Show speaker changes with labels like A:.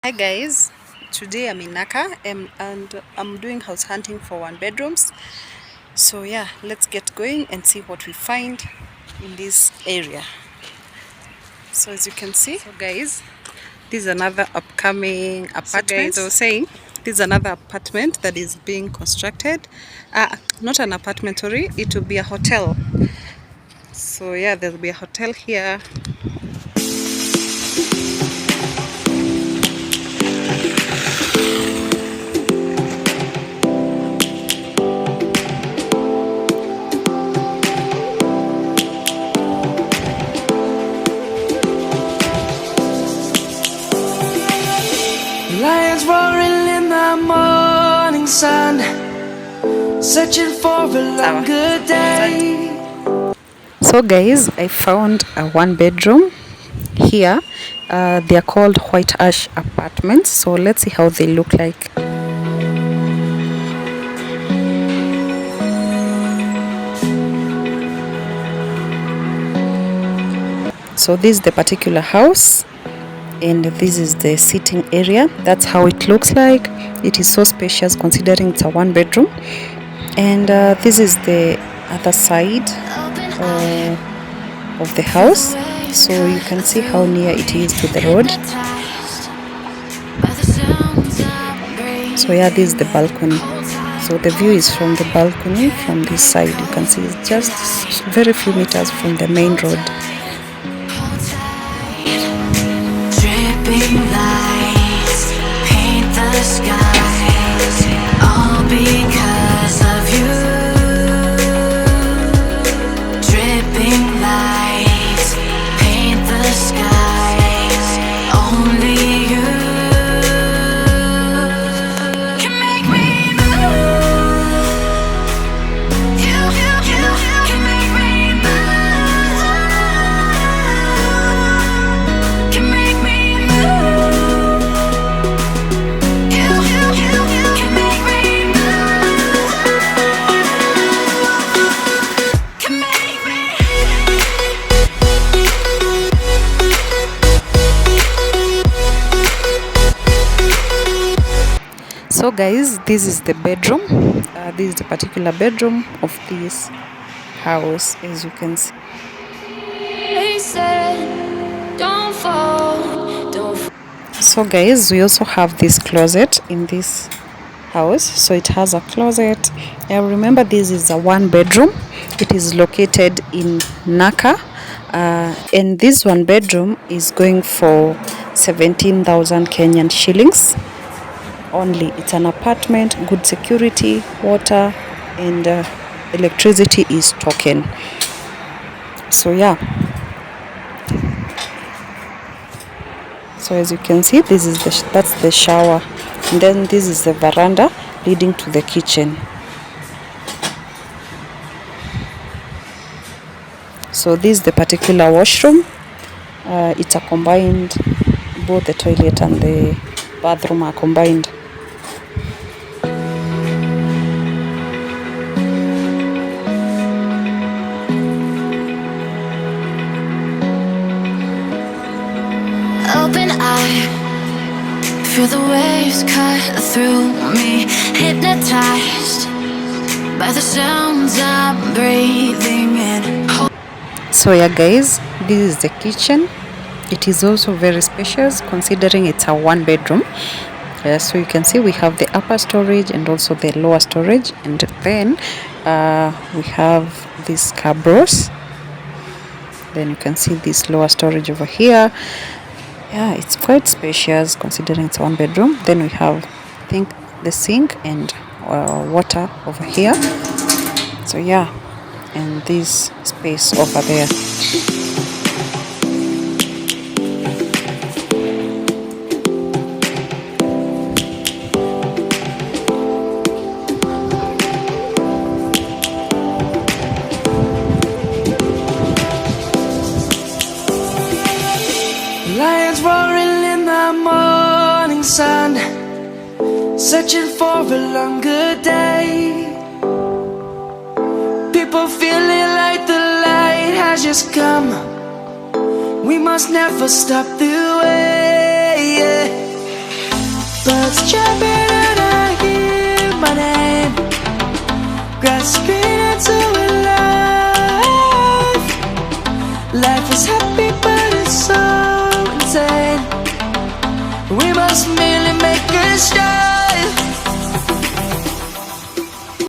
A: Hi guys, today I'm in Naka and I'm doing house hunting for 1 bedrooms. So yeah, let's get going and see what we find in this area. So as you can see, so guys, this is another upcoming apartment. So guys, I was saying this is another apartment that is being constructed. Not an apartment, sorry, it will be a hotel. So yeah, there will be a hotel here.
B: Lions roaring in the morning sun, searching for a longer day.
A: So guys, I found a 1 bedroom here. They are called white ash apartments. So let's see how they look like. So this is the particular house, and this is the sitting area. That's how it looks like. It is so spacious considering it's a 1 bedroom. And this is the other side of the house, so you can see how near it is to the road. So yeah, this is the balcony. So the view is from the balcony from this side. You can see it's just very few meters from the main road.
B: Dripping lights paint the skies, all because of you. Dripping lights paint the skies, only you can make me move. You can make me move. Can make me move. You can make me move. Can make me.
A: So guys, this is the bedroom. This is the particular bedroom of this house, as you can see.
B: They said, don't fall, don't fall.
A: So guys, we also have this closet in this house. So it has a closet. Remember, this is a 1 bedroom. It is located in Naka, and this 1 bedroom is going for 17,000 Kenyan shillings only. It's an apartment, good security, water and electricity is token. So yeah, so as you can see, this is that's the shower, and then this is the veranda leading to the kitchen. So this is the particular washroom. It's a combined, both the toilet and the bathroom are combined.
B: Open eye, feel the waves cut through me, hypnotized by the sounds I'm breathing in.
A: So yeah guys, this is the kitchen. It is also very spacious considering it's a 1 bedroom. So you can see we have the upper storage and also the lower storage, and then we have these cupboards. Then you can see this lower storage over here. Yeah, it's quite spacious considering it's a 1 bedroom. Then we have, I think, the sink and water over here. So yeah, and this space over there.
B: Lions roaring in the morning sun, searching for a longer day. People feeling like the light has just come. We must never stop the way. Birds chirping and I hear my name. Grass is green and so alive. Life is happy but it's so insane. We must merely make a start.